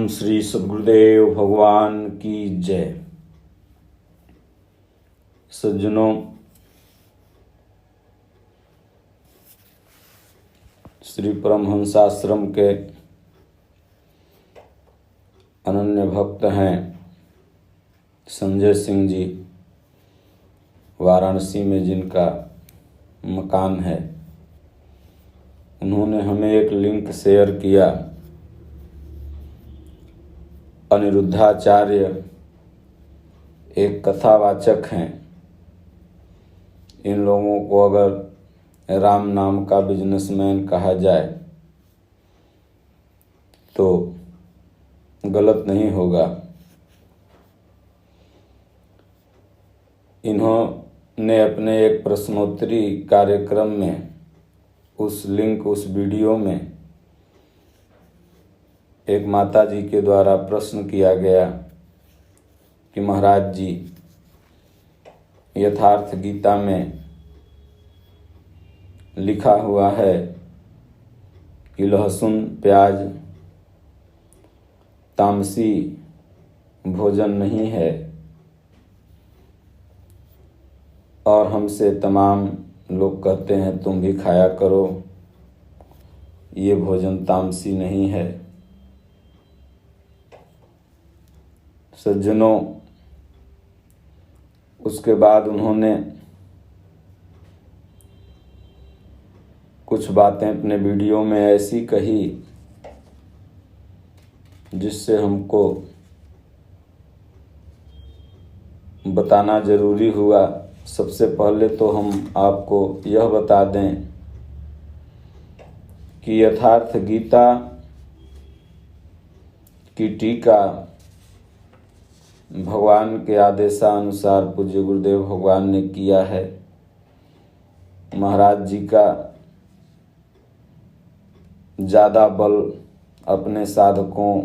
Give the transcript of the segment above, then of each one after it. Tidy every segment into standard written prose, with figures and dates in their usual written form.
ओम श्री सद्गुरुदेव भगवान की जय। सज्जनों, श्री परमहंसाश्रम के अनन्य भक्त हैं संजय सिंह जी, वाराणसी में जिनका मकान है। उन्होंने हमें एक लिंक शेयर किया। अनिरुद्धाचार्य एक कथावाचक हैं। इन लोगों को अगर राम नाम का बिजनेसमैन कहा जाए तो गलत नहीं होगा। इन्होंने अपने एक प्रश्नोत्तरी कार्यक्रम में उस वीडियो में एक माता जी के द्वारा प्रश्न किया गया कि महाराज जी, यथार्थ गीता में लिखा हुआ है कि लहसुन प्याज तामसी भोजन नहीं है, और हमसे तमाम लोग कहते हैं तुम भी खाया करो, ये भोजन तामसी नहीं है। सज्जनों, उसके बाद उन्होंने कुछ बातें अपने वीडियो में ऐसी कही जिससे हमको बताना जरूरी हुआ। सबसे पहले तो हम आपको यह बता दें कि यथार्थ गीता की टीका भगवान के आदेशानुसार पूज्य गुरुदेव भगवान ने किया है। महाराज जी का ज़्यादा बल अपने साधकों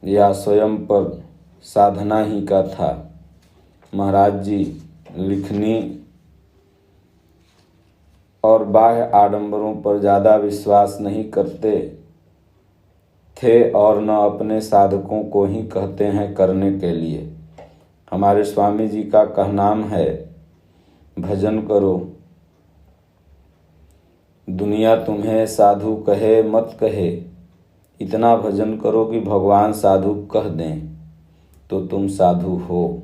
या स्वयं पर साधना ही का था। महाराज जी लिखनी और बाह्य आडंबरों पर ज़्यादा विश्वास नहीं करते थे और न अपने साधकों को ही कहते हैं करने के लिए। हमारे स्वामी जी का कहनाम है, भजन करो, दुनिया तुम्हें साधु कहे मत कहे, इतना भजन करो कि भगवान साधु कह दें तो तुम साधु हो।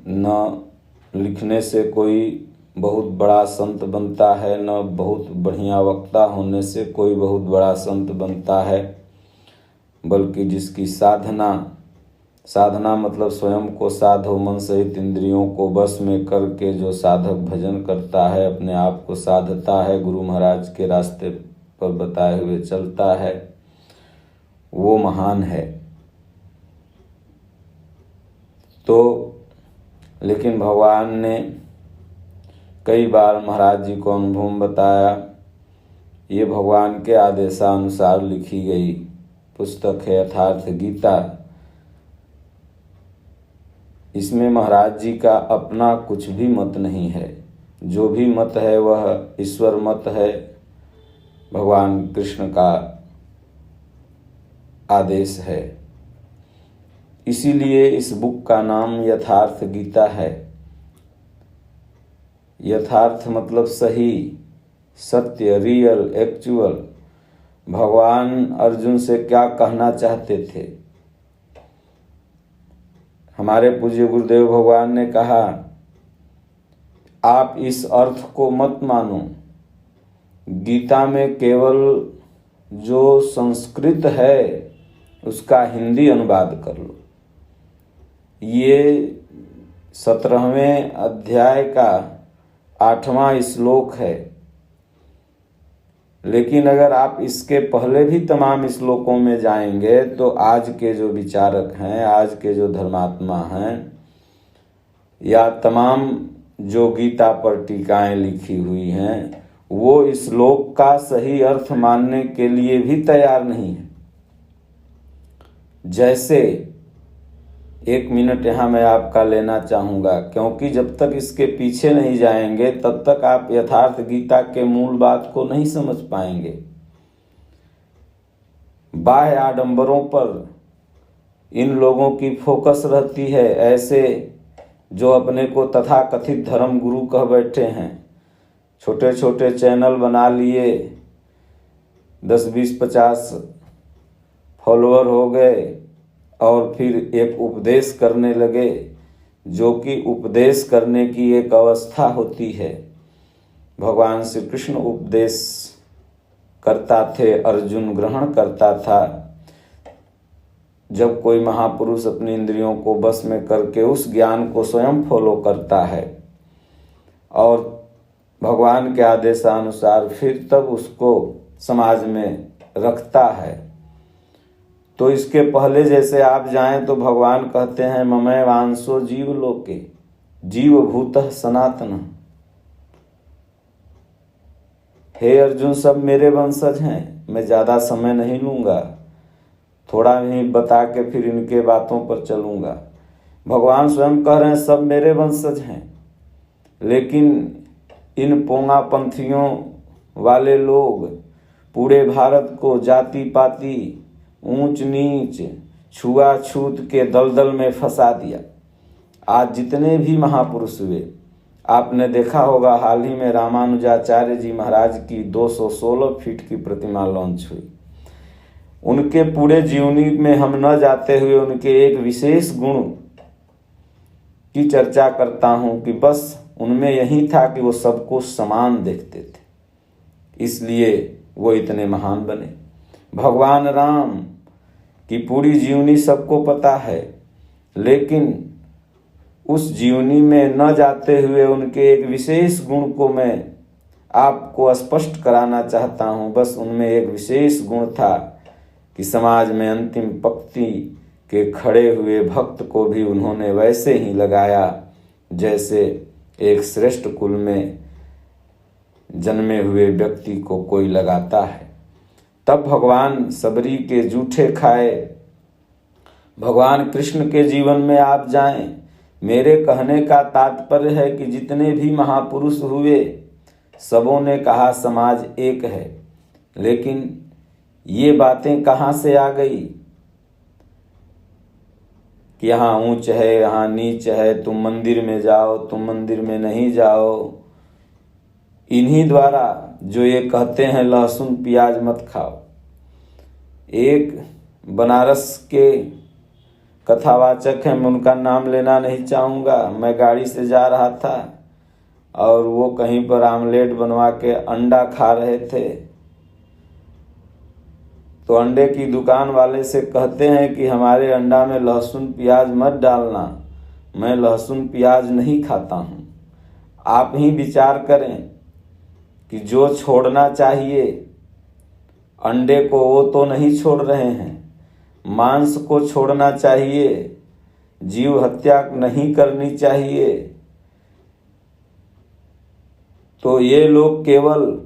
न लिखने से कोई बहुत बड़ा संत बनता है, न बहुत बढ़िया वक्ता होने से कोई बहुत बड़ा संत बनता है, बल्कि जिसकी साधना मतलब स्वयं को साधो, मन सहित इंद्रियों को बस में करके जो साधक भजन करता है, अपने आप को साधता है, गुरु महाराज के रास्ते पर बताए हुए चलता है, वो महान है। तो लेकिन भगवान ने कई बार महाराज जी को अनुभव बताया। ये भगवान के आदेशानुसार लिखी गई पुस्तक है यथार्थ गीता। इसमें महाराज जी का अपना कुछ भी मत नहीं है। जो भी मत है वह ईश्वर मत है, भगवान कृष्ण का आदेश है। इसीलिए इस बुक का नाम यथार्थ गीता है। यथार्थ मतलब सही, सत्य, रियल, एक्चुअल। भगवान अर्जुन से क्या कहना चाहते थे? हमारे पूज्य गुरुदेव भगवान ने कहा, आप इस अर्थ को मत मानो। गीता में केवल जो संस्कृत है उसका हिंदी अनुवाद कर लो। ये 17वें अध्याय का 8वां श्लोक है। लेकिन अगर आप इसके पहले भी तमाम श्लोकों में जाएंगे तो आज के जो विचारक हैं, आज के जो धर्मात्मा हैं, या तमाम जो गीता पर टीकाएं लिखी हुई हैं, वो इस श्लोक का सही अर्थ मानने के लिए भी तैयार नहीं है। जैसे 1 मिनट यहाँ मैं आपका लेना चाहूँगा, क्योंकि जब तक इसके पीछे नहीं जाएंगे तब तक आप यथार्थ गीता के मूल बात को नहीं समझ पाएंगे। बाह्य आडंबरों पर इन लोगों की फोकस रहती है। ऐसे जो अपने को तथाकथित धर्म गुरु कह बैठे हैं, छोटे छोटे चैनल बना लिए, 10, 20, 50 फॉलोअर हो गए और फिर एक उपदेश करने लगे, जो कि उपदेश करने की एक अवस्था होती है। भगवान श्री कृष्ण उपदेश करता थे, अर्जुन ग्रहण करता था। जब कोई महापुरुष अपनी इंद्रियों को बस में करके उस ज्ञान को स्वयं फॉलो करता है और भगवान के आदेशानुसार फिर तब उसको समाज में रखता है, तो इसके पहले जैसे आप जाएं तो भगवान कहते हैं ममैव वांसो जीव लोके जीव भूतः सनातन। हे अर्जुन, सब मेरे वंशज हैं। मैं ज़्यादा समय नहीं लूँगा, थोड़ा ही बता के फिर इनके बातों पर चलूँगा। भगवान स्वयं कह रहे हैं सब मेरे वंशज हैं, लेकिन इन पोंगापंथियों वाले लोग पूरे भारत को जाति पाति, ऊंच नीच, छुआछूत के दलदल में फंसा दिया। आज जितने भी महापुरुष हुए, आपने देखा होगा हाल ही में रामानुजाचार्य जी महाराज की 216 फीट की प्रतिमा लॉन्च हुई। उनके पूरे जीवनी में हम न जाते हुए उनके एक विशेष गुण की चर्चा करता हूं कि बस उनमें यही था कि वो सबको समान देखते थे, इसलिए वो इतने महान बने। भगवान राम की पूरी जीवनी सबको पता है, लेकिन उस जीवनी में न जाते हुए उनके एक विशेष गुण को मैं आपको स्पष्ट कराना चाहता हूं। बस उनमें एक विशेष गुण था कि समाज में अंतिम पंक्ति के खड़े हुए भक्त को भी उन्होंने वैसे ही लगाया जैसे एक श्रेष्ठ कुल में जन्मे हुए व्यक्ति को कोई लगाता है। तब भगवान सबरी के जूठे खाए। भगवान कृष्ण के जीवन में आप जाएं, मेरे कहने का तात्पर्य है कि जितने भी महापुरुष हुए सबों ने कहा समाज एक है, लेकिन ये बातें कहाँ से आ गई कि यहाँ ऊंच है यहाँ नीच है, तुम मंदिर में जाओ तुम मंदिर में नहीं जाओ। इन्हीं द्वारा जो ये कहते हैं लहसुन प्याज मत खाओ। एक बनारस के कथावाचक हैं, मैं उनका नाम लेना नहीं चाहूँगा। मैं गाड़ी से जा रहा था और वो कहीं पर आमलेट बनवा के अंडा खा रहे थे, तो अंडे की दुकान वाले से कहते हैं कि हमारे अंडा में लहसुन प्याज मत डालना, मैं लहसुन प्याज नहीं खाता हूँ। आप ही विचार करें कि जो छोड़ना चाहिए अंडे को वो तो नहीं छोड़ रहे हैं, मांस को छोड़ना चाहिए, जीव हत्या नहीं करनी चाहिए, तो ये लोग केवल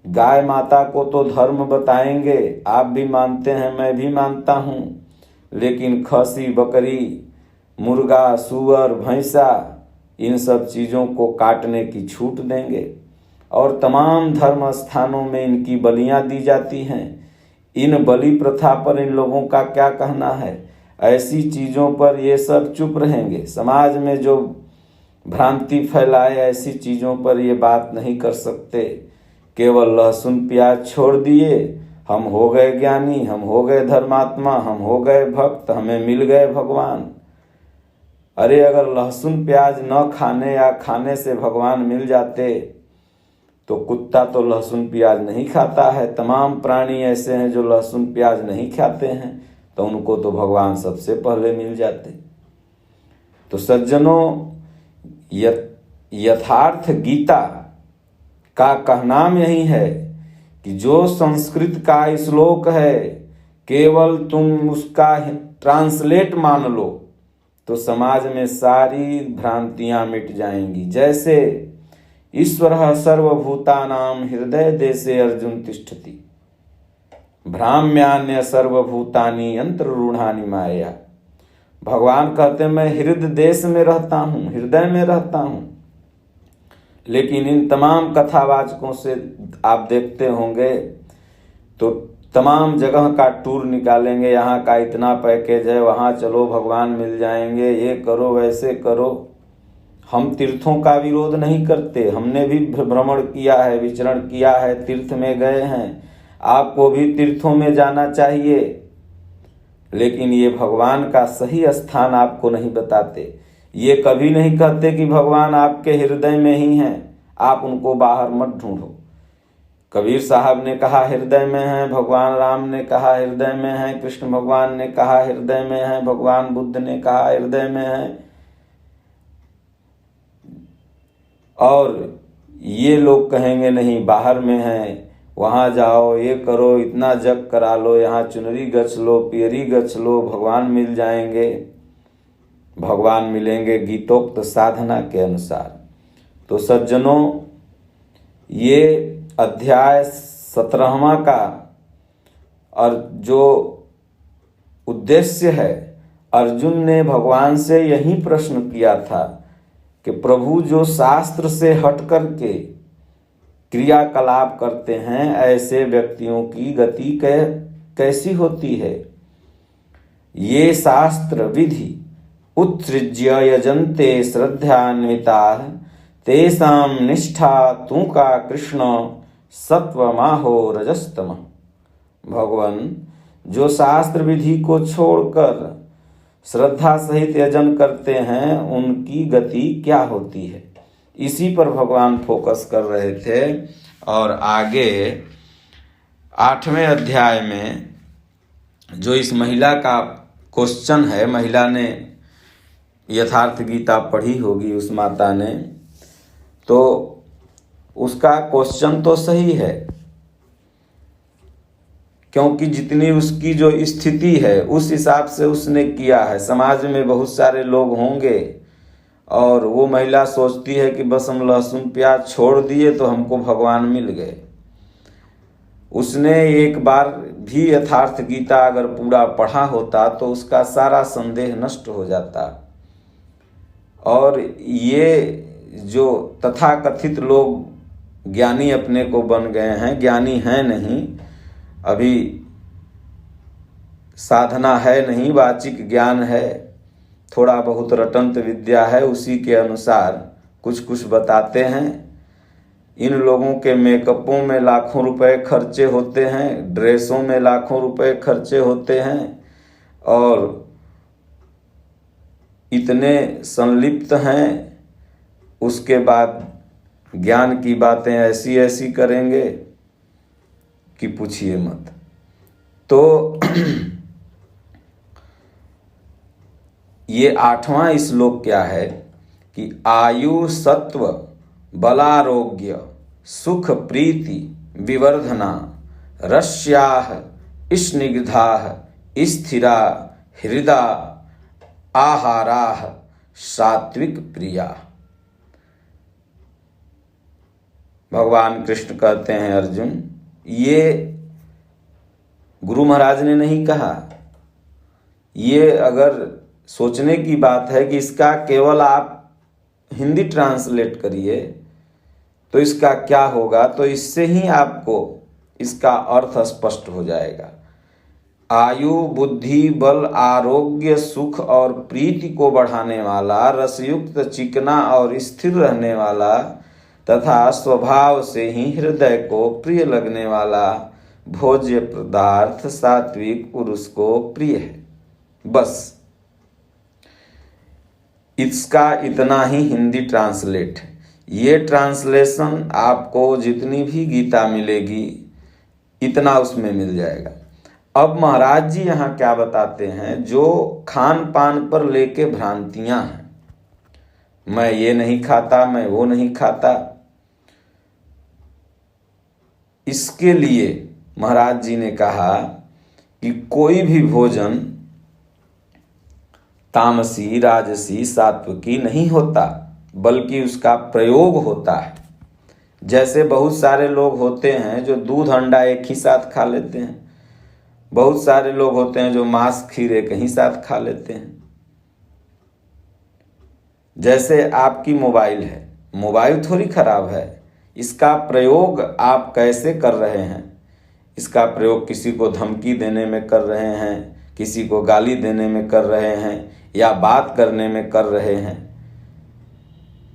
गाय माता को तो धर्म बताएंगे। आप भी मानते हैं, मैं भी मानता हूँ, लेकिन खसी बकरी मुर्गा सूअर भैंसा इन सब चीज़ों को काटने की छूट देंगे और तमाम धर्म स्थानों में इनकी बलियां दी जाती हैं। इन बलि प्रथा पर इन लोगों का क्या कहना है? ऐसी चीज़ों पर ये सब चुप रहेंगे। समाज में जो भ्रांति फैलाए ऐसी चीज़ों पर ये बात नहीं कर सकते। केवल लहसुन प्याज छोड़ दिए, हम हो गए ज्ञानी, हम हो गए धर्मात्मा, हम हो गए भक्त, हमें मिल गए भगवान। अरे अगर लहसुन प्याज न खाने या खाने से भगवान मिल जाते तो कुत्ता तो लहसुन प्याज नहीं खाता है। तमाम प्राणी ऐसे हैं जो लहसुन प्याज नहीं खाते हैं, तो उनको तो भगवान सबसे पहले मिल जाते। तो सज्जनों, यथार्थ गीता का कहनाम यही है कि जो संस्कृत का श्लोक है केवल तुम उसका ट्रांसलेट मान लो तो समाज में सारी भ्रांतियां मिट जाएंगी। जैसे ईश्वरः सर्वभूतानां हृदय देशे अर्जुन तिष्ठति, भ्राम्यान्य सर्वभूतानि यंत्ररूढ़ानि माया। भगवान कहते हैं मैं हृदय देश में रहता हूँ, हृदय में रहता हूँ, लेकिन इन तमाम कथावाचकों से आप देखते होंगे तो तमाम जगह का टूर निकालेंगे, यहाँ का इतना पैकेज है, वहाँ चलो भगवान मिल जाएंगे, ये करो वैसे करो। हम तीर्थों का विरोध नहीं करते, हमने भी भ्रमण किया है, विचरण किया है, तीर्थ में गए हैं, आपको भी तीर्थों में जाना चाहिए, लेकिन ये भगवान का सही स्थान आपको नहीं बताते। ये कभी नहीं कहते कि भगवान आपके हृदय में ही हैं, आप उनको बाहर मत ढूंढो। कबीर साहब ने कहा हृदय में है, भगवान राम ने कहा हृदय में है, कृष्ण भगवान ने कहा हृदय में है, भगवान बुद्ध ने कहा हृदय में है। और ये लोग कहेंगे नहीं बाहर में है, वहाँ जाओ, ये करो, इतना जप करा लो, यहाँ चुनरी गछ लो, पियरी गछ लो, भगवान मिल जाएंगे। भगवान मिलेंगे गीतोक्त साधना के अनुसार। तो सज्जनों, ये अध्याय 17वां का और जो उद्देश्य है, अर्जुन ने भगवान से यही प्रश्न किया था कि प्रभु जो शास्त्र से हट करके क्रियाकलाप करते हैं, ऐसे व्यक्तियों की गति कैसी होती है। ये शास्त्र विधि उत्सृज्य यजन्ते श्रद्धान्विताः तेषां निष्ठा तू का कृष्ण सत्वमाहो रजस्तम। भगवान जो शास्त्र विधि को छोड़कर श्रद्धा सहित यजन करते हैं, उनकी गति क्या होती है, इसी पर भगवान फोकस कर रहे थे। और आगे 8वें अध्याय में जो इस महिला का क्वेश्चन है, महिला ने यथार्थ गीता पढ़ी होगी उस माता ने, तो उसका क्वेश्चन तो सही है, क्योंकि जितनी उसकी जो स्थिति है उस हिसाब से उसने किया है। समाज में बहुत सारे लोग होंगे और वो महिला सोचती है कि बस हम लहसुन प्याज छोड़ दिए तो हमको भगवान मिल गए। उसने एक बार भी यथार्थ गीता अगर पूरा पढ़ा होता तो उसका सारा संदेह नष्ट हो जाता। और ये जो तथाकथित लोग ज्ञानी अपने को बन गए हैं, ज्ञानी हैं नहीं, अभी साधना है नहीं, वाचिक ज्ञान है, थोड़ा बहुत रटंत विद्या है, उसी के अनुसार कुछ कुछ बताते हैं। इन लोगों के मेकअपों में लाखों रुपए खर्चे होते हैं, ड्रेसों में लाखों रुपए खर्चे होते हैं, और इतने संलिप्त हैं, उसके बाद ज्ञान की बातें ऐसी ऐसी करेंगे कि पूछिए मत। तो ये 8वां श्लोक क्या है कि आयु सत्व बलारोग्य सुख प्रीति विवर्धना रस्याः स्निग्धाः स्थिरा हृदा आहाराः सात्विक प्रिया। भगवान कृष्ण कहते हैं अर्जुन, ये गुरु महाराज ने नहीं कहा, ये अगर सोचने की बात है कि इसका केवल आप हिंदी ट्रांसलेट करिए तो इसका क्या होगा, तो इससे ही आपको इसका अर्थ स्पष्ट हो जाएगा। आयु बुद्धि बल आरोग्य सुख और प्रीति को बढ़ाने वाला, रसयुक्त चिकना और स्थिर रहने वाला तथा स्वभाव से ही हृदय को प्रिय लगने वाला भोज्य पदार्थ सात्विक पुरुष को प्रिय है। बस इसका इतना ही हिंदी ट्रांसलेट है। ये ट्रांसलेशन आपको जितनी भी गीता मिलेगी इतना उसमें मिल जाएगा। अब महाराज जी यहाँ क्या बताते हैं, जो खान पान पर लेके भ्रांतियां हैं, मैं ये नहीं खाता, मैं वो नहीं खाता, इसके लिए महाराज जी ने कहा कि कोई भी भोजन तामसी राजसी सात्विकी नहीं होता, बल्कि उसका प्रयोग होता है। जैसे बहुत सारे लोग होते हैं जो दूध अंडा एक ही साथ खा लेते हैं, बहुत सारे लोग होते हैं जो मांस खीर एक ही साथ खा लेते हैं। जैसे आपकी मोबाइल है, मोबाइल थोड़ी खराब है, इसका प्रयोग आप कैसे कर रहे हैं, इसका प्रयोग किसी को धमकी देने में कर रहे हैं, किसी को गाली देने में कर रहे हैं, या बात करने में कर रहे हैं,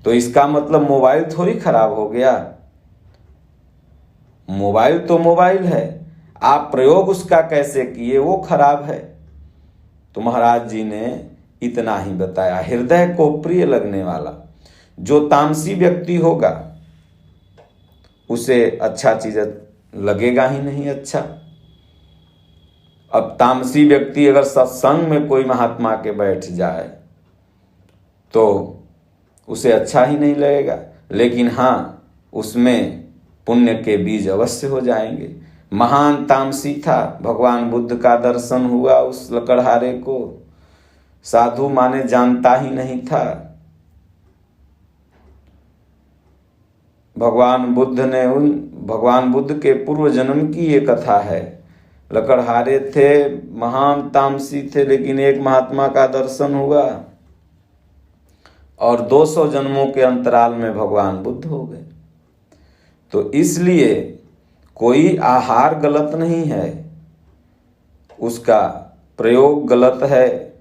तो इसका मतलब मोबाइल थोड़ी खराब हो गया। मोबाइल तो मोबाइल है, आप प्रयोग उसका कैसे किए वो खराब है। तो महाराज जी ने इतना ही बताया। हृदय को प्रिय लगने वाला जो तामसी व्यक्ति होगा उसे अच्छा चीज लगेगा ही नहीं अच्छा। अब तामसी व्यक्ति अगर सत्संग में कोई महात्मा के बैठ जाए तो उसे अच्छा ही नहीं लगेगा, लेकिन हाँ, उसमें पुण्य के बीज अवश्य हो जाएंगे। महान तामसी था, भगवान बुद्ध का दर्शन हुआ उस लकड़हारे को, साधु माने जानता ही नहीं था। भगवान बुद्ध के पूर्व जन्म की ये कथा है। लकड़हारे थे, महान तामसी थे, लेकिन एक महात्मा का दर्शन हुआ और 200 जन्मों के अंतराल में भगवान बुद्ध हो गए। तो इसलिए कोई आहार गलत नहीं है, उसका प्रयोग गलत है।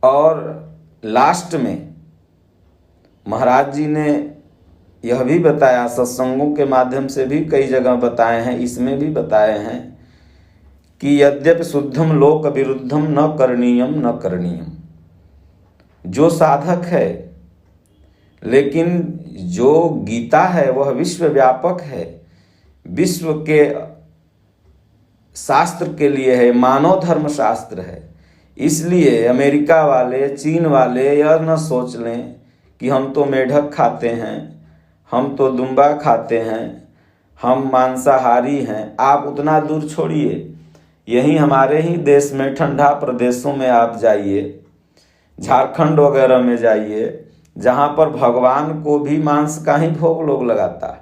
और लास्ट में महाराज जी ने यह भी बताया, सत्संगों के माध्यम से भी कई जगह बताए हैं, इसमें भी बताए हैं कि यद्यपि शुद्धम लोक विरुद्धम न करणीयम न करणीयम। जो साधक है, लेकिन जो गीता है वह विश्व व्यापक है, विश्व के शास्त्र के लिए है, मानव धर्म शास्त्र है। इसलिए अमेरिका वाले, चीन वाले यह न सोच लें कि हम तो मेढक खाते हैं, हम तो दुम्बा खाते हैं, हम मांसाहारी हैं। आप उतना दूर छोड़िए, यहीं हमारे ही देश में ठंडा प्रदेशों में आप जाइए, झारखंड वगैरह में जाइए, जहाँ पर भगवान को भी मांस का ही भोग लोग लगाता है।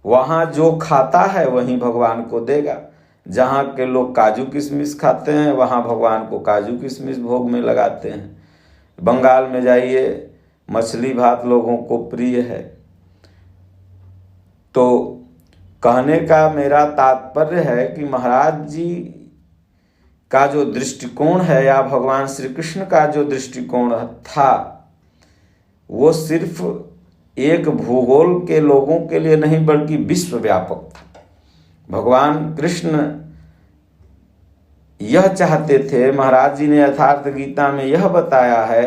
वहाँ जो खाता है वहीं भगवान को देगा। जहाँ के लोग काजू किशमिश खाते हैं वहाँ भगवान को काजू किशमिश भोग में लगाते हैं। बंगाल में जाइए, मछली भात लोगों को प्रिय है। तो कहने का मेरा तात्पर्य है कि महाराज जी का जो दृष्टिकोण है, या भगवान श्री कृष्ण का जो दृष्टिकोण था, वो सिर्फ एक भूगोल के लोगों के लिए नहीं बल्कि विश्व व्यापक था। भगवान कृष्ण यह चाहते थे, महाराज जी ने यथार्थ गीता में यह बताया है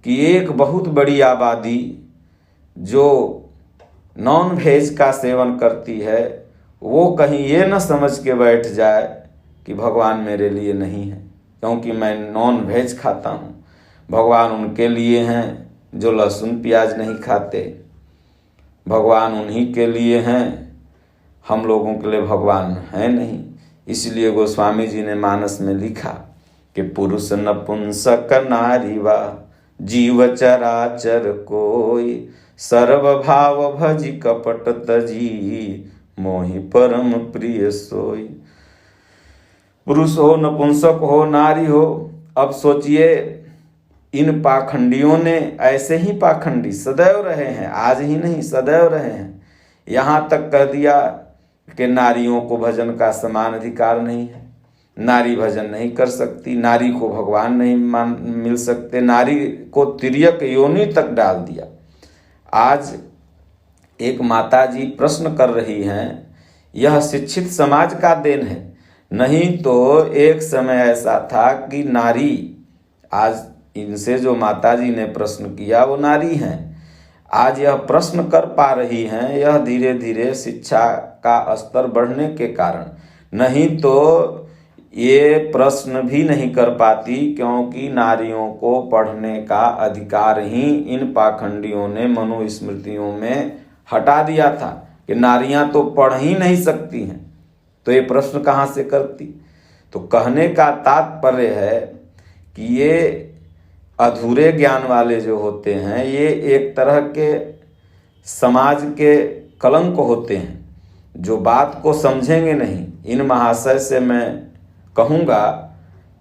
कि एक बहुत बड़ी आबादी जो नॉन वेज का सेवन करती है, वो कहीं ये न समझ के बैठ जाए कि भगवान मेरे लिए नहीं है क्योंकि मैं नॉन वेज खाता हूँ। भगवान उनके लिए हैं जो लहसुन प्याज नहीं खाते, भगवान उन्हीं के लिए हैं, हम लोगों के लिए भगवान है नहीं। इसलिए गोस्वामी जी ने मानस में लिखा कि पुरुष नपुंसक नारी वा जीव चराचर कोई, सर्वभाव भजी कपट तजी मोहि परम प्रिय सोई। पुरुष हो, नपुंसक हो, नारी हो। अब सोचिए, इन पाखंडियों ने, ऐसे ही पाखंडी सदैव रहे हैं, आज ही नहीं सदैव रहे हैं। यहाँ तक कह दिया कि नारियों को भजन का समान अधिकार नहीं है, नारी भजन नहीं कर सकती, नारी को भगवान नहीं मिल सकते, नारी को तिर्यक योनि तक डाल दिया। आज एक माता जी प्रश्न कर रही हैं, यह शिक्षित समाज का देन है। नहीं तो एक समय ऐसा था कि नारी, आज इनसे जो माता जी ने प्रश्न किया वो नारी हैं, आज यह प्रश्न कर पा रही हैं, यह धीरे धीरे शिक्षा का स्तर बढ़ने के कारण। नहीं तो ये प्रश्न भी नहीं कर पाती, क्योंकि नारियों को पढ़ने का अधिकार ही इन पाखंडियों ने मनुस्मृतियों में हटा दिया था कि नारियां तो पढ़ ही नहीं सकती हैं, तो ये प्रश्न कहाँ से करती। तो कहने का तात्पर्य है कि ये अधूरे ज्ञान वाले जो होते हैं, ये एक तरह के समाज के कलंक होते हैं, जो बात को समझेंगे नहीं। इन महाशय से मैं कहूँगा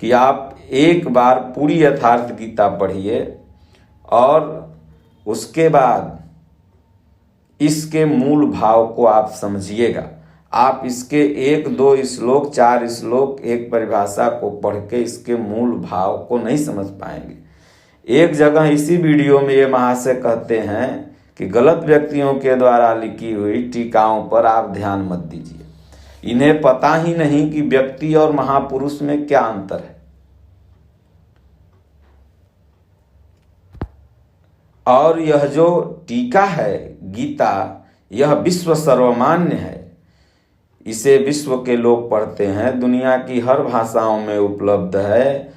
कि आप एक बार पूरी यथार्थ गीता पढ़िए और उसके बाद इसके मूल भाव को आप समझिएगा। आप इसके 1, 2 श्लोक, 4 श्लोक, एक परिभाषा को पढ़ के इसके मूल भाव को नहीं समझ पाएंगे। एक जगह इसी वीडियो में ये महाशय कहते हैं कि गलत व्यक्तियों के द्वारा लिखी हुई टीकाओं पर आप ध्यान मत दीजिए। इन्हें पता ही नहीं कि व्यक्ति और महापुरुष में क्या अंतर है। और यह जो टीका है गीता, यह विश्व सर्वमान्य है। इसे विश्व के लोग पढ़ते हैं, दुनिया की हर भाषाओं में उपलब्ध है।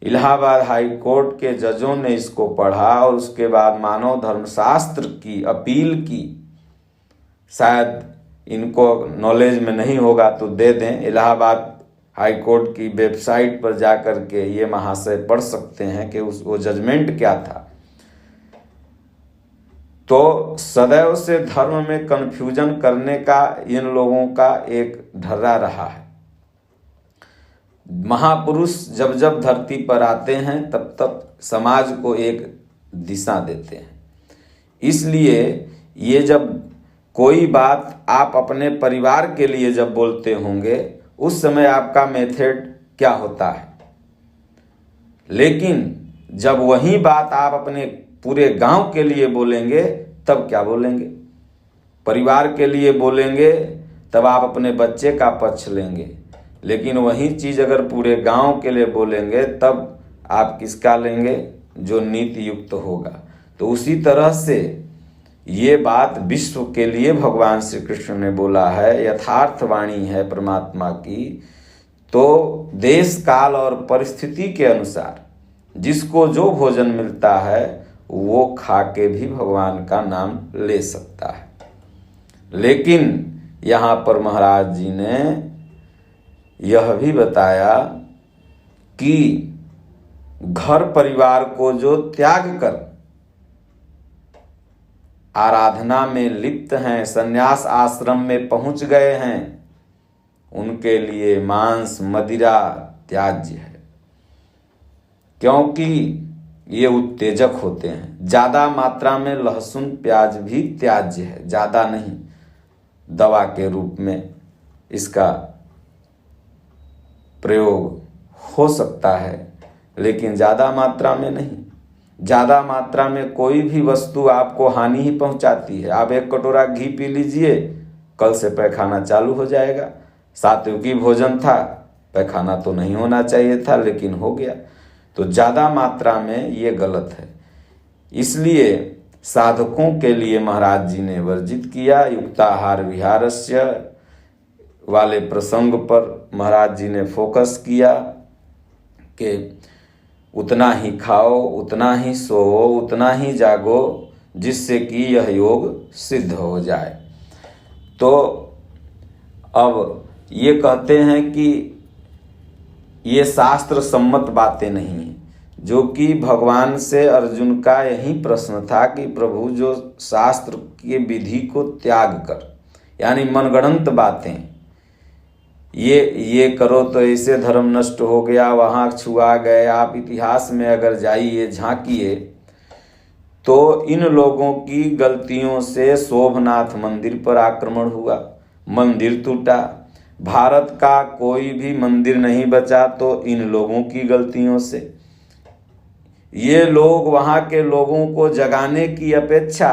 इलाहाबाद हाई कोर्ट के जजों ने इसको पढ़ा और उसके बाद मानव धर्मशास्त्र की अपील की। शायद इनको नॉलेज में नहीं होगा तो दे दें। इलाहाबाद हाई कोर्ट की वेबसाइट पर जाकर के ये महाशय पढ़ सकते हैं कि वो जजमेंट क्या था। तो सदैव से धर्म में कन्फ्यूजन करने का इन लोगों का एक ढर्रा रहा है। महापुरुष जब जब धरती पर आते हैं तब तब समाज को एक दिशा देते हैं। इसलिए ये जब कोई बात आप अपने परिवार के लिए जब बोलते होंगे उस समय आपका मेथड क्या होता है, लेकिन जब वही बात आप अपने पूरे गांव के लिए बोलेंगे तब क्या बोलेंगे? परिवार के लिए बोलेंगे तब आप अपने बच्चे का पक्ष लेंगे, लेकिन वही चीज़ अगर पूरे गांव के लिए बोलेंगे तब आप किसका लेंगे? जो नीति युक्त होगा। तो उसी तरह से ये बात विश्व के लिए भगवान श्री कृष्ण ने बोला है, यथार्थ वाणी है परमात्मा की। तो देश काल और परिस्थिति के अनुसार जिसको जो भोजन मिलता है वो खा के भी भगवान का नाम ले सकता है। लेकिन यहाँ पर महाराज जी ने यह भी बताया कि घर परिवार को जो त्याग कर आराधना में लिप्त हैं, संन्यास आश्रम में पहुंच गए हैं, उनके लिए मांस मदिरा त्याज्य है, क्योंकि ये उत्तेजक होते हैं। ज़्यादा मात्रा में लहसुन प्याज भी त्याज्य है, ज़्यादा नहीं, दवा के रूप में इसका प्रयोग हो सकता है, लेकिन ज़्यादा मात्रा में नहीं। ज़्यादा मात्रा में कोई भी वस्तु आपको हानि ही पहुंचाती है। आप 1 कटोरा घी पी लीजिए, कल से पैखाना चालू हो जाएगा। सात्विकी भोजन था, पैखाना तो नहीं होना चाहिए था लेकिन हो गया। तो ज़्यादा मात्रा में ये गलत है। इसलिए साधकों के लिए महाराज जी ने वर्जित किया। युक्ताहार विहारस्य वाले प्रसंग पर महाराज जी ने फोकस किया कि उतना ही खाओ, उतना ही सोओ, उतना ही जागो, जिससे कि यह योग सिद्ध हो जाए। तो अब ये कहते हैं कि ये शास्त्र सम्मत बातें नहीं हैं, जो कि भगवान से अर्जुन का यही प्रश्न था कि प्रभु जो शास्त्र के विधि को त्याग कर, यानी मनगढ़ंत बातें, ये करो तो ऐसे धर्म नष्ट हो गया, वहाँ छुआ गए। आप इतिहास में अगर जाइए, झांकिए, तो इन लोगों की गलतियों से सोमनाथ मंदिर पर आक्रमण हुआ, मंदिर टूटा। भारत का कोई भी मंदिर नहीं बचा तो इन लोगों की गलतियों से। ये लोग वहाँ के लोगों को जगाने की अपेक्षा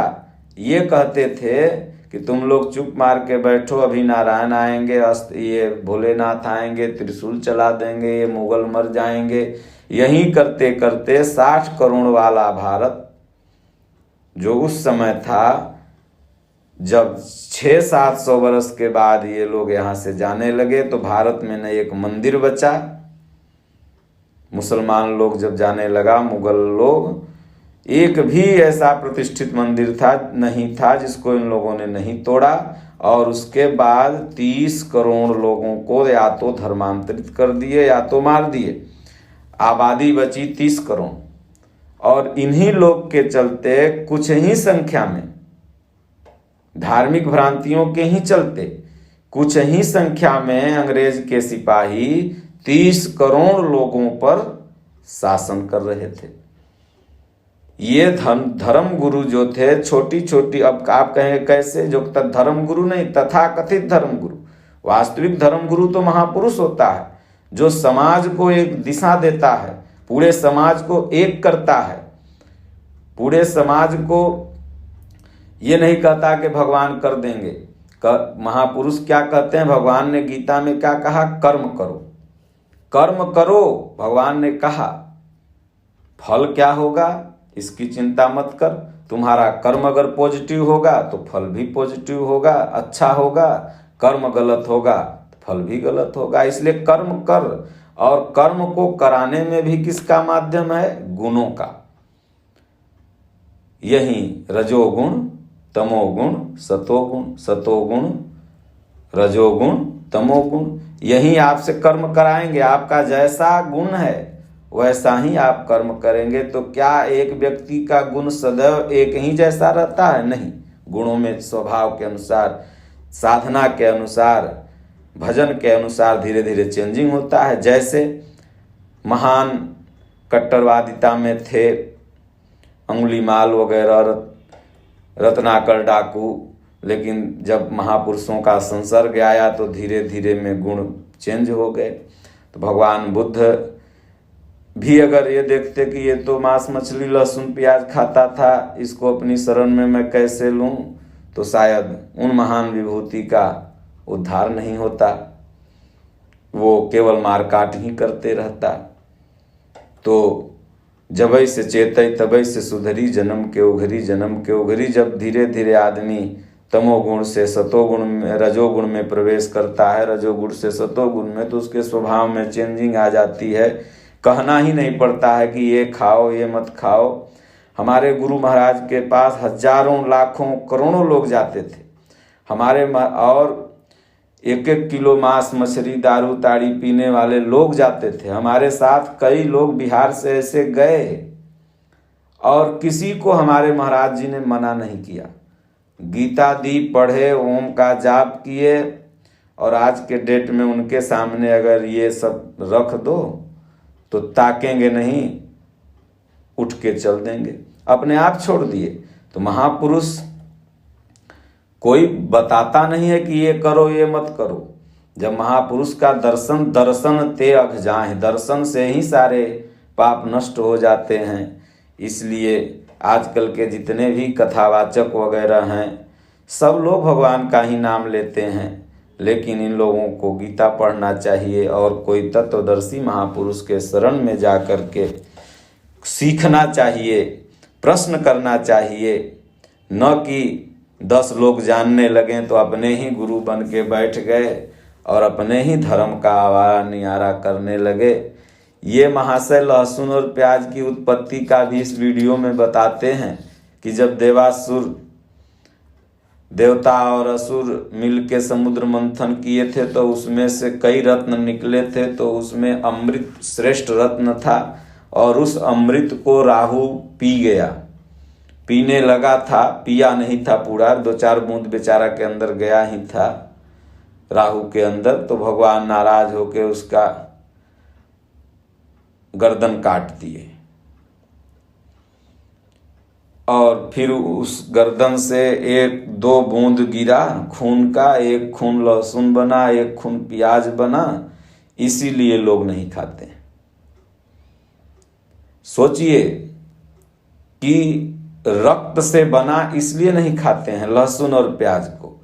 ये कहते थे कि तुम लोग चुप मार के बैठो, अभी नारायण आएंगे, ये भोलेनाथ आएंगे, त्रिशूल चला देंगे, ये मुगल मर जाएंगे। यही करते करते 60 करोड़ वाला भारत जो उस समय था, जब 600-700 वर्ष के बाद ये लोग यहाँ से जाने लगे तो भारत में न एक मंदिर बचा। मुसलमान लोग जब जाने लगा, मुगल लोग, एक भी ऐसा प्रतिष्ठित मंदिर नहीं था जिसको इन लोगों ने नहीं तोड़ा। और उसके बाद 30 करोड़ लोगों को या तो धर्मांतरित कर दिए या तो मार दिए। आबादी बची 30 करोड़, और इन्हीं लोग के चलते कुछ ही संख्या में, धार्मिक भ्रांतियों के ही चलते कुछ ही संख्या में अंग्रेज के सिपाही 30 करोड़ लोगों पर शासन कर रहे थे। ये धर्म गुरु जो थे छोटी छोटी, अब आप कहेंगे कैसे, जो धर्म गुरु नहीं, तथाकथित धर्म गुरु। वास्तविक धर्म गुरु तो महापुरुष होता है जो समाज को एक दिशा देता है, पूरे समाज को एक करता है, पूरे समाज को ये नहीं कहता कि भगवान कर देंगे। महापुरुष क्या कहते हैं, भगवान ने गीता में क्या कहा, कर्म करो, कर्म करो। भगवान ने कहा फल क्या होगा इसकी चिंता मत कर, तुम्हारा कर्म अगर पॉजिटिव होगा तो फल भी पॉजिटिव होगा, अच्छा होगा। कर्म गलत होगा तो फल भी गलत होगा। इसलिए कर्म कर, और कर्म को कराने में भी किसका माध्यम है, गुणों का। यही रजोगुण तमोगुण सतोगुण, सतोगुण रजोगुण तमोगुण, यही आपसे कर्म कराएंगे। आपका जैसा गुण है वैसा ही आप कर्म करेंगे। तो क्या एक व्यक्ति का गुण सदैव एक ही जैसा रहता है, नहीं। गुणों में स्वभाव के अनुसार, साधना के अनुसार, भजन के अनुसार धीरे धीरे चेंजिंग होता है। जैसे महान कट्टरवादिता में थे अंगुलीमाल वगैरह, रत्नाकर डाकू, लेकिन जब महापुरुषों का संसर्ग आया तो धीरे धीरे में गुण चेंज हो गए। तो भगवान बुद्ध भी अगर ये देखते कि ये तो मांस मछली लहसुन प्याज खाता था, इसको अपनी शरण में मैं कैसे लूं, तो शायद उन महान विभूति का उद्धार नहीं होता, वो केवल मारकाट ही करते रहता। तो जबई से चेतई तबई से सुधरी, जन्म के उघरी जन्म के उघरी। जब धीरे धीरे आदमी तमोगुण से सतोगुण में, रजोगुण में प्रवेश करता है, रजोगुण से सतोगुण में, तो उसके स्वभाव में चेंजिंग आ जाती है। कहना ही नहीं पड़ता है कि ये खाओ ये मत खाओ। हमारे गुरु महाराज के पास हजारों लाखों करोड़ों लोग जाते थे हमारे, और एक एक किलो मांस मछली दारू ताड़ी पीने वाले लोग जाते थे हमारे साथ। कई लोग बिहार से ऐसे गए और किसी को हमारे महाराज जी ने मना नहीं किया। गीता दी, पढ़े, ओम का जाप किए, और आज के डेट में उनके सामने अगर ये सब रख दो तो ताकेंगे नहीं, उठ के चल देंगे, अपने आप छोड़ दिए। तो महापुरुष कोई बताता नहीं है कि ये करो ये मत करो। जब महापुरुष का दर्शन, दर्शन ते अघ जाए, दर्शन से ही सारे पाप नष्ट हो जाते हैं। इसलिए आजकल के जितने भी कथावाचक वगैरह हैं, सब लोग भगवान का ही नाम लेते हैं, लेकिन इन लोगों को गीता पढ़ना चाहिए और कोई तत्वदर्शी महापुरुष के शरण में जा कर के सीखना चाहिए, प्रश्न करना चाहिए। न कि 10 लोग जानने लगें तो अपने ही गुरु बन के बैठ गए और अपने ही धर्म का आवारा नियारा करने लगे। ये महाशय लहसुन और प्याज की उत्पत्ति का भी इस वीडियो में बताते हैं कि जब देवासुर, देवता और असुर मिल के समुद्र मंथन किए थे तो उसमें से कई रत्न निकले थे, तो उसमें अमृत श्रेष्ठ रत्न था, और उस अमृत को राहु पी गया, पीने लगा था, पिया नहीं था पूरा, 2-4 बूंद बेचारा के अंदर गया ही था राहु के अंदर। तो भगवान नाराज होके उसका गर्दन काट दिए, और फिर उस गर्दन से 1-2 बूंद गिरा खून का, एक खून लहसुन बना, एक खून प्याज बना। इसीलिए लोग नहीं खाते। सोचिए कि रक्त से बना इसलिए नहीं खाते हैं लहसुन और प्याज को,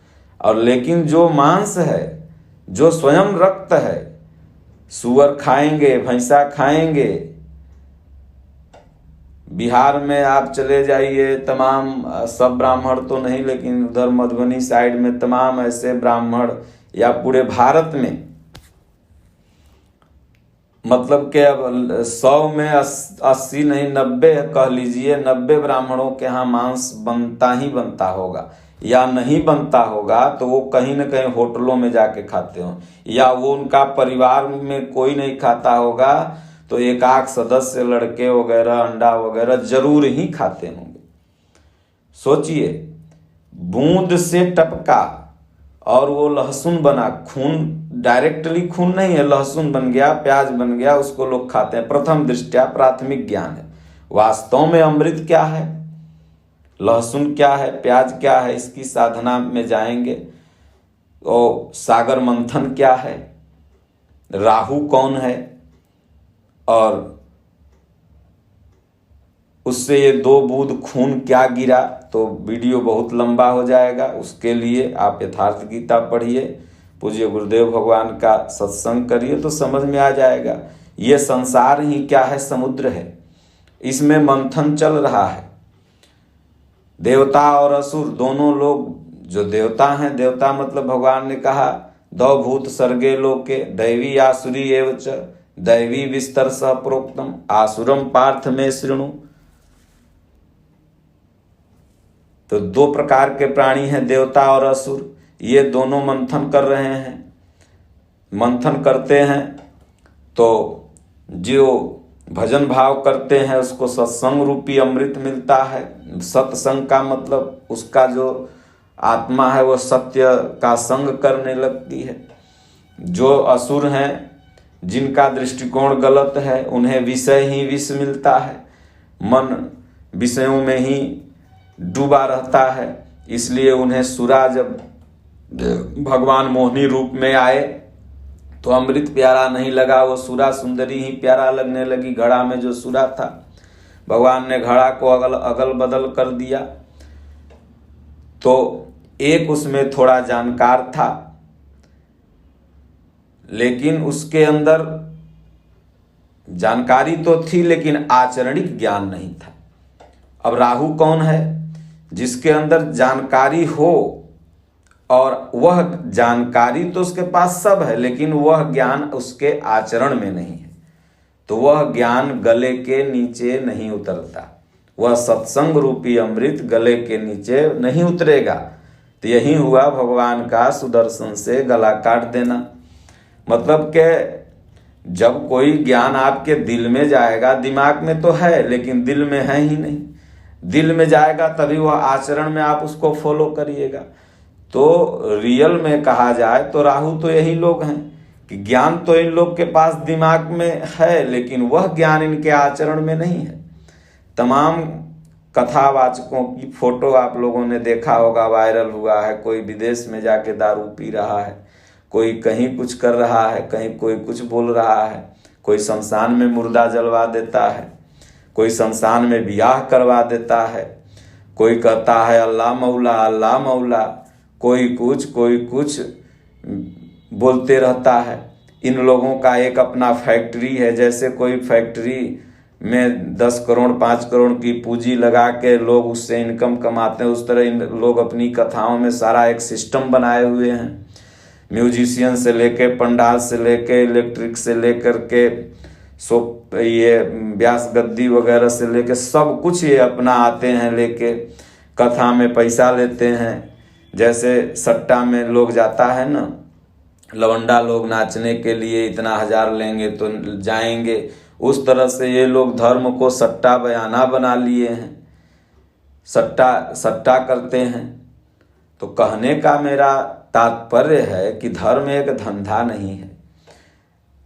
और लेकिन जो मांस है, जो स्वयं रक्त है, सुअर खाएंगे, भैंसा खाएंगे। बिहार में आप चले जाइए, तमाम, सब ब्राह्मण तो नहीं, लेकिन उधर मधुबनी साइड में तमाम ऐसे ब्राह्मण, या पूरे भारत में, मतलब कि अब 100 में 80 नहीं 90 कह लीजिए, 90 ब्राह्मणों के यहाँ मांस बनता ही बनता होगा, या नहीं बनता होगा तो वो कहीं न कहीं होटलों में जाके खाते हो, या वो उनका परिवार में कोई नहीं खाता होगा तो एक आध सदस्य लड़के वगैरह अंडा वगैरह जरूर ही खाते होंगे। सोचिए, बूंद से टपका और वो लहसुन बना, खून डायरेक्टली खून नहीं है, लहसुन बन गया, प्याज बन गया, उसको लोग खाते हैं। प्रथम दृष्टया प्राथमिक ज्ञान है, वास्तव में अमृत क्या है, लहसुन क्या है, प्याज क्या है, इसकी साधना में जाएंगे। और सागर मंथन क्या है, राहु कौन है, और उससे ये 2 बूंद खून क्या गिरा, तो वीडियो बहुत लंबा हो जाएगा। उसके लिए आप यथार्थ गीता पढ़िए, पूज्य गुरुदेव भगवान का सत्संग करिए, तो समझ में आ जाएगा। ये संसार ही क्या है, समुद्र है, इसमें मंथन चल रहा है। देवता और असुर दोनों लोग, जो देवता हैं, देवता मतलब भगवान ने कहा 2 भूत सर्गे लोके दैवी आसुरी एवच, दैवी विस्तर सह प्रोक्तम आसुरम पार्थ में शृणु। तो 2 प्रकार के प्राणी हैं, देवता और असुर। ये दोनों मंथन कर रहे हैं। मंथन करते हैं तो जो भजन भाव करते हैं उसको सत्संग रूपी अमृत मिलता है। सत्संग का मतलब उसका जो आत्मा है वो सत्य का संग करने लगती है। जो असुर हैं, जिनका दृष्टिकोण गलत है, उन्हें विषय ही विष मिलता है, मन विषयों में ही डूबा रहता है। इसलिए उन्हें सुरा जब भगवान मोहिनी रूप में आए तो अमृत प्यारा नहीं लगा, वो सुरा सुंदरी ही प्यारा लगने लगी। घड़ा में जो सुरा था, भगवान ने घड़ा को अगल बदल कर दिया। तो एक उसमें थोड़ा जानकार था, लेकिन उसके अंदर जानकारी तो थी लेकिन आचरणिक ज्ञान नहीं था। अब राहु कौन है, जिसके अंदर जानकारी हो और वह जानकारी तो उसके पास सब है, लेकिन वह ज्ञान उसके आचरण में नहीं है, तो वह ज्ञान गले के नीचे नहीं उतरता। वह सत्संग रूपी अमृत गले के नीचे नहीं उतरेगा। तो यही हुआ भगवान का सुदर्शन से गला काट देना। मतलब कि जब कोई ज्ञान आपके दिल में जाएगा, दिमाग में तो है लेकिन दिल में है ही नहीं, दिल में जाएगा तभी वह आचरण में आप उसको फॉलो करिएगा। तो रियल में कहा जाए तो राहु तो यही लोग हैं कि ज्ञान तो इन लोग के पास दिमाग में है, लेकिन वह ज्ञान इनके आचरण में नहीं है। तमाम कथावाचकों की फोटो आप लोगों ने देखा होगा, वायरल हुआ है। कोई विदेश में जाके दारू पी रहा है, कोई कहीं कुछ कर रहा है, कहीं कोई कुछ बोल रहा है, कोई शमशान में मुर्दा जलवा देता है, कोई शमशान में ब्याह करवा देता है, कोई कहता है अल्लाह मौला अल्लाह मौला, कोई कुछ बोलते रहता है। इन लोगों का एक अपना फैक्ट्री है। जैसे कोई फैक्ट्री में 10 करोड़ 5 करोड़ की पूंजी लगा के लोग उससे इनकम कमाते हैं, उस तरह इन लोग अपनी कथाओं में सारा एक सिस्टम बनाए हुए हैं। म्यूजिशियन से लेके, पंडाल से लेके, इलेक्ट्रिक से लेकर के ये व्यास गद्दी वगैरह से लेके सब कुछ ये अपना आते हैं, लेके कथा में पैसा लेते हैं। जैसे सट्टा में लोग जाता है ना, लवंडा लोग नाचने के लिए इतना 1000 लेंगे तो जाएंगे, उस तरह से ये लोग धर्म को सट्टा बयाना बना लिए हैं, सट्टा करते हैं। तो कहने का मेरा तात्पर्य है कि धर्म एक धंधा नहीं है।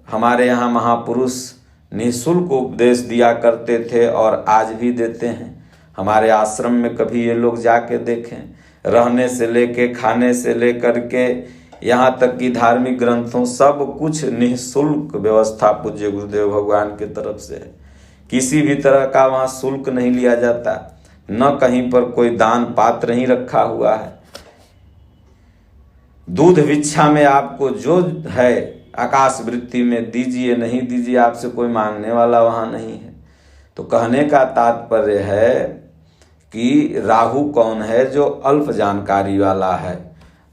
हमारे यहाँ महापुरुष निःशुल्क उपदेश दिया करते थे और आज भी देते हैं। हमारे आश्रम में कभी ये लोग जाके देखें, रहने से लेके, खाने से लेकर के, यहाँ तक कि धार्मिक ग्रंथों सब कुछ निःशुल्क व्यवस्था पूज्य गुरुदेव भगवान की तरफ से है। किसी भी तरह का वहाँ शुल्क नहीं लिया जाता, न कहीं पर कोई दान पात्र ही रखा हुआ है। दूध भिक्षा में आपको जो है आकाश वृत्ति में दीजिए, नहीं दीजिए, आपसे कोई मांगने वाला वहाँ नहीं है। तो कहने का तात्पर्य है कि राहु कौन है, जो अल्प जानकारी वाला है।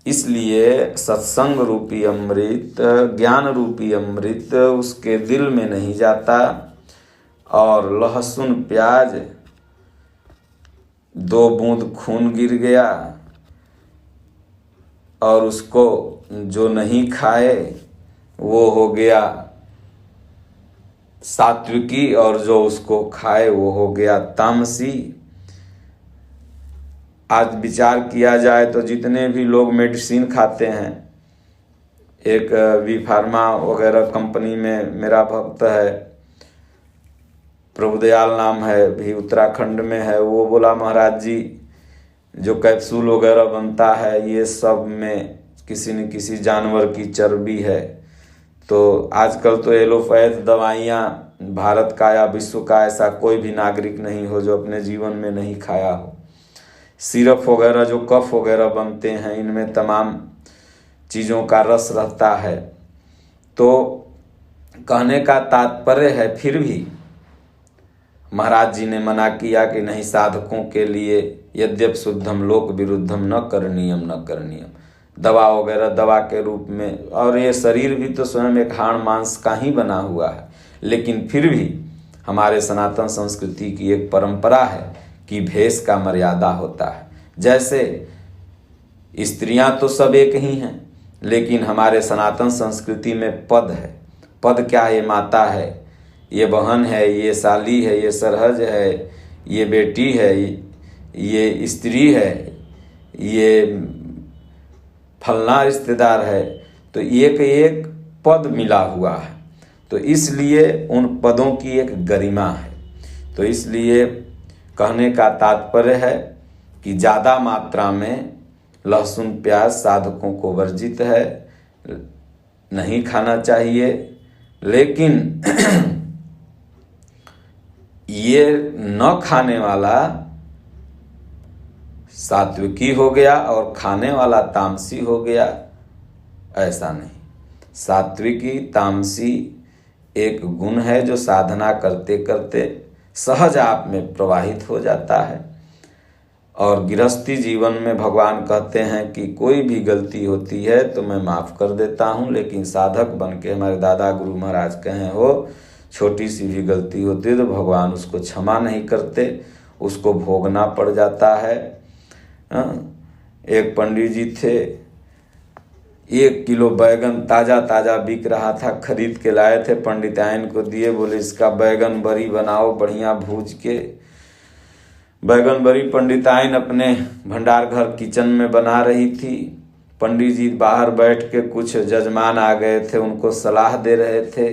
इसलिए सत्संग रूपी अमृत, ज्ञान रूपी अमृत उसके दिल में नहीं जाता। और लहसुन प्याज 2 बूंद खून गिर गया और उसको जो नहीं खाए वो हो गया सात्विकी, और जो उसको खाए वो हो गया तामसी। आज विचार किया जाए तो जितने भी लोग मेडिसिन खाते हैं, एक वी फार्मा वगैरह कंपनी में मेरा भक्त है, प्रभुदयाल नाम है, भी उत्तराखंड में है। वो बोला महाराज जी जो कैप्सूल वगैरह बनता है ये सब में किसी न किसी जानवर की चर्बी है। तो आजकल तो एलोपैथ दवाइयाँ भारत का या विश्व का ऐसा कोई भी नागरिक नहीं हो जो अपने जीवन में नहीं खाया हो। सिरप वगैरह जो कफ वगैरह बनते हैं इनमें तमाम चीज़ों का रस रहता है। तो कहने का तात्पर्य है फिर भी महाराज जी ने मना किया कि नहीं, साधकों के लिए यद्यप शुद्धम लोक विरुद्धम न करणीयम, दवा वगैरह दवा के रूप में, और ये शरीर भी तो स्वयं एक हाड़ मांस का ही बना हुआ है, लेकिन फिर भी हमारे सनातन संस्कृति की एक परंपरा है कि भेष का मर्यादा होता है। जैसे स्त्रियां तो सब एक ही हैं, लेकिन हमारे सनातन संस्कृति में पद है। पद क्या है? ये माता है, ये बहन है, ये साली है, ये सरहज है, ये बेटी है, ये स्त्री है, ये फलना रिश्तेदार है। तो एक एक पद मिला हुआ है, तो इसलिए उन पदों की एक गरिमा है। तो इसलिए कहने का तात्पर्य है कि ज़्यादा मात्रा में लहसुन प्याज साधकों को वर्जित है, नहीं खाना चाहिए। लेकिन ये न खाने वाला सात्विकी हो गया और खाने वाला तामसी हो गया, ऐसा नहीं। सात्विकी तामसी एक गुण है जो साधना करते करते सहज आप में प्रवाहित हो जाता है। और गृहस्थी जीवन में भगवान कहते हैं कि कोई भी गलती होती है तो मैं माफ़ कर देता हूँ, लेकिन साधक बन के हमारे दादा गुरु महाराज कहे हो छोटी सी भी गलती होती है तो भगवान उसको क्षमा नहीं करते, उसको भोगना पड़ जाता है। एक पंडित जी थे, 1 किलो बैगन ताज़ा ताज़ा बिक रहा था, खरीद के लाए थे, पंडिताइन को दिए, बोले इसका बैगन बरी बनाओ बढ़िया भूज के। बैगन बरी पंडिताइन अपने भंडार घर किचन में बना रही थी। पंडित जी बाहर बैठ के, कुछ जजमान आ गए थे, उनको सलाह दे रहे थे।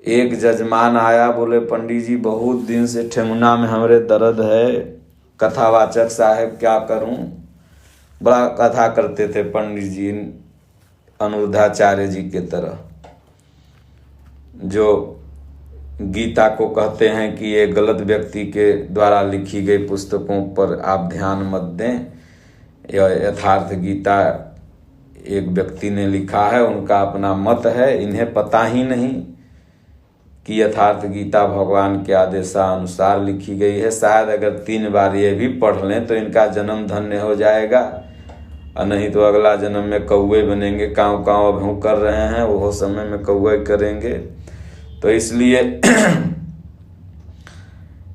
एक जजमान आया, बोले पंडित जी बहुत दिन से ठेमुना में हमरे दर्द है, कथावाचक साहब क्या करूं। बड़ा कथा करते थे पंडित जी, अनुरुद्धाचार्य जी के तरह, जो गीता को कहते हैं कि ये गलत व्यक्ति के द्वारा लिखी गई पुस्तकों पर आप ध्यान मत दें। यथार्थ गीता एक व्यक्ति ने लिखा है, उनका अपना मत है, इन्हें पता ही नहीं कि यथार्थ गीता भगवान के आदेशानुसार लिखी गई है। शायद अगर 3 बार ये भी पढ़ लें तो इनका जन्म धन्य हो जाएगा, और नहीं तो अगला जन्म में कौवे बनेंगे। काँव काँव अब हम कर रहे हैं, वो समय में कौवे करेंगे। तो इसलिए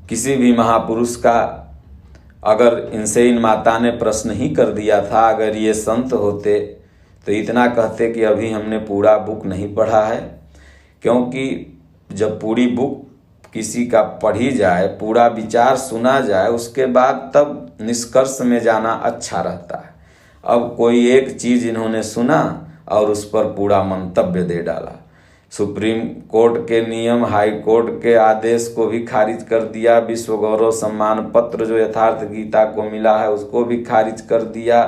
किसी भी महापुरुष का, अगर इनसे इन माता ने प्रश्न ही कर दिया था, अगर ये संत होते तो इतना कहते कि अभी हमने पूरा बुक नहीं पढ़ा है। क्योंकि जब पूरी बुक किसी का पढ़ी जाए, पूरा विचार सुना जाए, उसके बाद तब निष्कर्ष में जाना अच्छा रहता है। अब कोई एक चीज़ इन्होंने सुना और उस पर पूरा मंतव्य दे डाला। सुप्रीम कोर्ट के नियम, हाई कोर्ट के आदेश को भी खारिज कर दिया, विश्व गौरव सम्मान पत्र जो यथार्थ गीता को मिला है उसको भी खारिज कर दिया।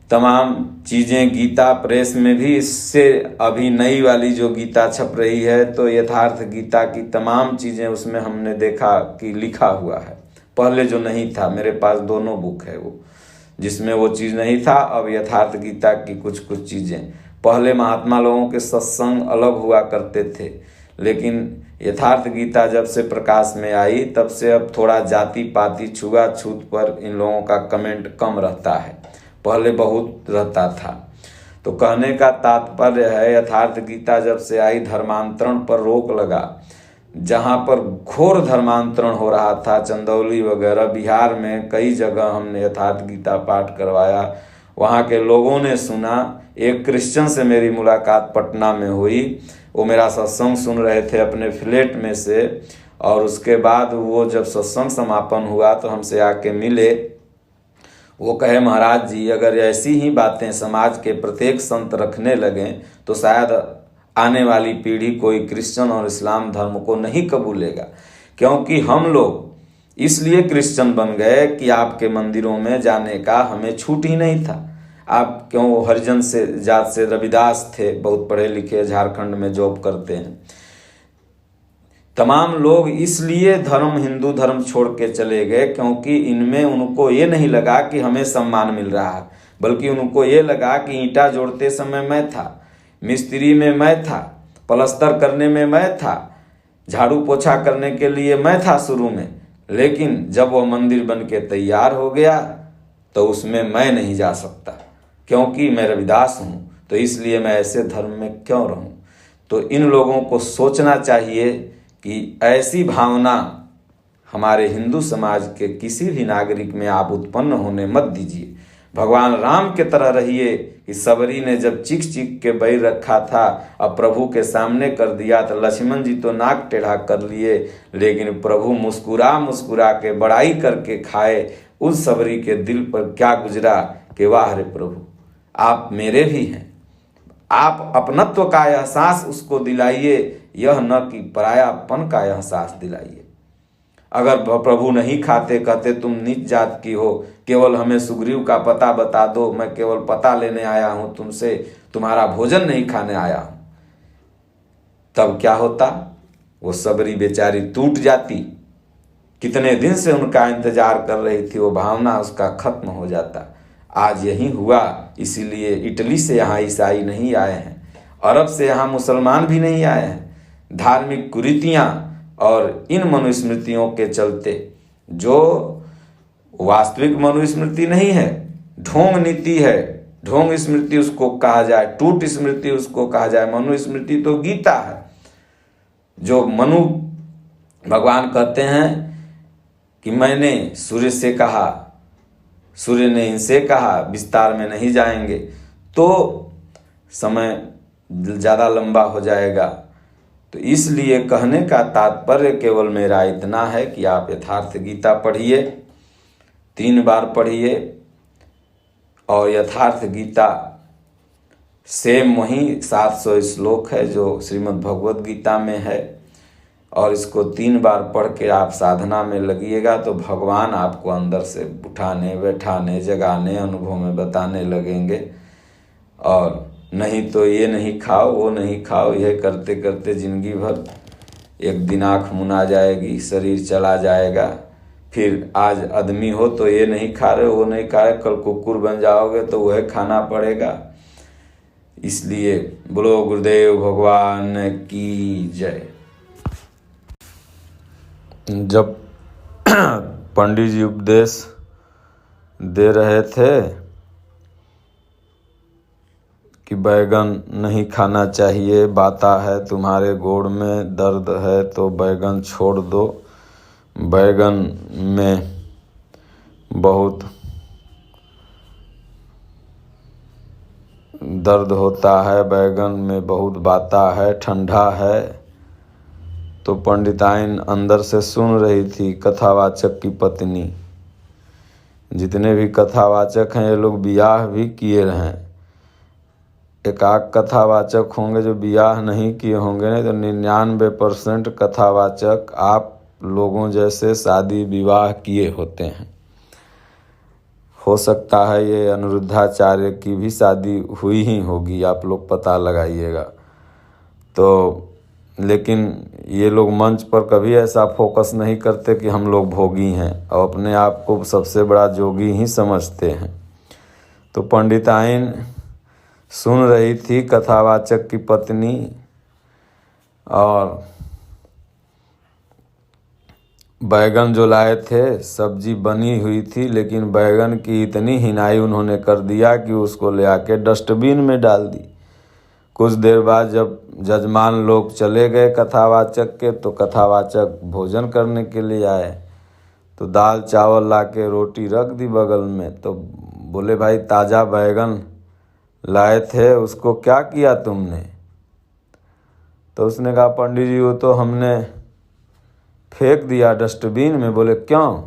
तमाम चीज़ें गीता प्रेस में भी, इससे अभी नई वाली जो गीता छप रही है तो यथार्थ गीता की तमाम चीज़ें उसमें हमने देखा कि लिखा हुआ है। पहले जो नहीं था, मेरे पास दोनों बुक है वो, जिसमें वो चीज़ नहीं था। अब यथार्थ गीता की कुछ कुछ चीज़ें, पहले महात्मा लोगों के सत्संग अलग हुआ करते थे, लेकिन यथार्थ गीता जब से प्रकाश में आई तब से अब थोड़ा जाति पाति छुआछूत पर इन लोगों का कमेंट कम रहता है, पहले बहुत रहता था। तो कहने का तात्पर्य है, यथार्थ गीता जब से आई धर्मांतरण पर रोक लगा। जहाँ पर घोर धर्मांतरण हो रहा था, चंदौली वगैरह बिहार में कई जगह हमने यथार्थ गीता पाठ करवाया, वहाँ के लोगों ने सुना। एक क्रिश्चियन से मेरी मुलाकात पटना में हुई, वो मेरा सत्संग सुन रहे थे अपने फ्लैट में से, और उसके बाद वो जब सत्संग समापन हुआ तो हमसे आके मिले। वो कहे महाराज जी अगर ऐसी ही बातें समाज के प्रत्येक संत रखने लगें तो शायद आने वाली पीढ़ी कोई क्रिश्चियन और इस्लाम धर्म को नहीं कबूलेगा, क्योंकि हम लोग इसलिए क्रिश्चियन बन गए कि आपके मंदिरों में जाने का हमें छूट ही नहीं था। आप क्यों हरिजन से जात से रविदास थे, बहुत पढ़े लिखे, झारखंड में जॉब करते हैं। तमाम लोग इसलिए धर्म हिंदू धर्म छोड़ के चले गए क्योंकि इनमें उनको ये नहीं लगा कि हमें सम्मान मिल रहा है, बल्कि उनको ये लगा कि ईंटा जोड़ते समय मैं था, मिस्त्री में मैं था, प्लास्टर करने में मैं था, झाड़ू पोछा करने के लिए मैं था शुरू में, लेकिन जब वह मंदिर बन के तैयार हो गया तो उसमें मैं नहीं जा सकता क्योंकि मैं रविदास हूँ, तो इसलिए मैं ऐसे धर्म में क्यों रहूँ। तो इन लोगों को सोचना चाहिए कि ऐसी भावना हमारे हिंदू समाज के किसी भी नागरिक में आप उत्पन्न होने मत दीजिए। भगवान राम के तरह रहिए कि सबरी ने जब चीख चीख के बैर रखा था, अब प्रभु के सामने कर दिया तो लक्ष्मण जी तो नाक टेढ़ा कर लिए, लेकिन प्रभु मुस्कुरा मुस्कुरा के बड़ाई करके खाए। उस सबरी के दिल पर क्या गुजरा कि वाह रे प्रभु, आप मेरे भी हैं। आप अपनत्व का एहसास उसको दिलाइए, यह न कि परायापन का एहसास दिलाइए। अगर प्रभु नहीं खाते, कहते तुम नीच जात की हो, केवल हमें सुग्रीव का पता बता दो, मैं केवल पता लेने आया हूं तुमसे, तुम्हारा भोजन नहीं खाने आया हूं, तब क्या होता? वो सबरी बेचारी टूट जाती। कितने दिन से उनका इंतजार कर रही थी, वो भावना उसका खत्म हो जाता। आज यही हुआ, इसीलिए इटली से यहाँ ईसाई नहीं आए हैं, अरब से यहाँ मुसलमान भी नहीं आए हैं। धार्मिक कुरीतियाँ और इन मनुस्मृतियों के चलते, जो वास्तविक मनुस्मृति नहीं है, ढोंग नीति है, ढोंग स्मृति उसको कहा जाए, टूट स्मृति उसको कहा जाए। मनुस्मृति तो गीता है, जो मनु भगवान कहते हैं कि मैंने सूर्य से कहा, सूर्य ने इनसे कहा, विस्तार में नहीं जाएंगे तो समय ज़्यादा लंबा हो जाएगा। तो इसलिए कहने का तात्पर्य केवल मेरा इतना है कि आप यथार्थ गीता पढ़िए, 3 बार पढ़िए, और यथार्थ गीता सेम वही 700 श्लोक है जो श्रीमद् भगवद गीता में है, और इसको 3 बार पढ़ के आप साधना में लगिएगा तो भगवान आपको अंदर से उठाने बैठाने जगाने अनुभव में बताने लगेंगे। और नहीं तो ये नहीं खाओ वो नहीं खाओ, यह करते करते जिंदगी भर एक दिन आँख मुना जाएगी, शरीर चला जाएगा। फिर आज आदमी हो तो ये नहीं खा रहे वो नहीं खा रहे, कल कुकुर बन जाओगे तो वह खाना पड़ेगा। इसलिए बोलो गुरुदेव भगवान की जय। जब पंडित जी उपदेश दे रहे थे कि बैगन नहीं खाना चाहिए, बाता है तुम्हारे गोड़ में दर्द है तो बैगन छोड़ दो, बैगन में बहुत दर्द होता है, बैगन में बहुत बाता है, ठंडा है। तो पंडिताइन अंदर से सुन रही थी, कथावाचक की पत्नी। जितने भी कथावाचक हैं ये लोग बियाह भी किए रहे, एकाक कथावाचक होंगे जो बियाह नहीं किए होंगे, नहीं तो 99% कथावाचक आप लोगों जैसे शादी विवाह किए होते हैं। हो सकता है ये अनिरुद्धाचार्य की भी शादी हुई ही होगी, आप लोग पता लगाइएगा। तो लेकिन ये लोग मंच पर कभी ऐसा फोकस नहीं करते कि हम लोग भोगी हैं और अपने आप को सबसे बड़ा जोगी ही समझते हैं। तो पंडिताइन सुन रही थी, कथावाचक की पत्नी, और बैगन जो लाए थे सब्जी बनी हुई थी, लेकिन बैगन की इतनी हिनाई उन्होंने कर दिया कि उसको ले आके डस्टबिन में डाल दी। कुछ देर बाद जब जजमान लोग चले गए कथावाचक के, तो कथावाचक भोजन करने के लिए आए, तो दाल चावल लाके रोटी रख दी बगल में। तो बोले भाई ताज़ा बैगन लाए थे, उसको क्या किया तुमने? तो उसने कहा पंडित जी वो तो हमने फेंक दिया डस्टबिन में। बोले क्यों?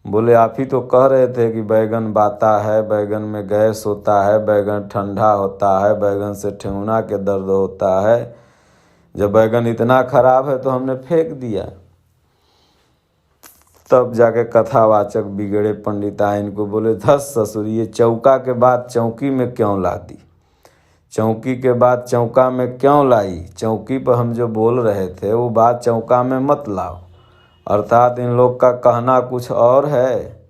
बोले आप ही तो कह रहे थे कि बैगन बाता है, बैगन में गैस होता है, बैगन ठंडा होता है, बैगन से ठेहुना के दर्द होता है। जब बैगन इतना खराब है तो हमने फेंक दिया। तब जाके कथावाचक बिगड़े पंडित आए, इनको बोले धस ससुर, ये चौका के बाद चौकी में क्यों ला दी, चौकी के बाद चौका में क्यों लाई, चौकी पर हम जो बोल रहे थे वो बात चौका में मत लाओ। अर्थात इन लोग का कहना कुछ और है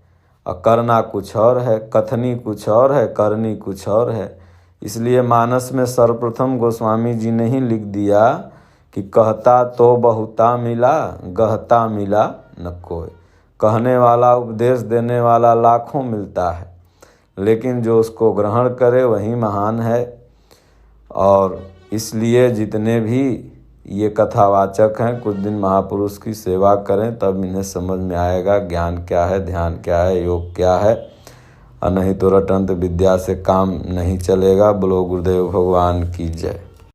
और करना कुछ और है, कथनी कुछ और है, करनी कुछ और है। इसलिए मानस में सर्वप्रथम गोस्वामी जी ने ही लिख दिया कि कहता तो बहुता मिला, गहता मिला न कोई। कहने वाला, उपदेश देने वाला लाखों मिलता है, लेकिन जो उसको ग्रहण करे वही महान है। और इसलिए जितने भी ये कथावाचक हैं, कुछ दिन महापुरुष की सेवा करें, तब इन्हें समझ में आएगा ज्ञान क्या है, ध्यान क्या है, योग क्या है। और नहीं तो रटंत विद्या से काम नहीं चलेगा। बोलो गुरुदेव भगवान की जय।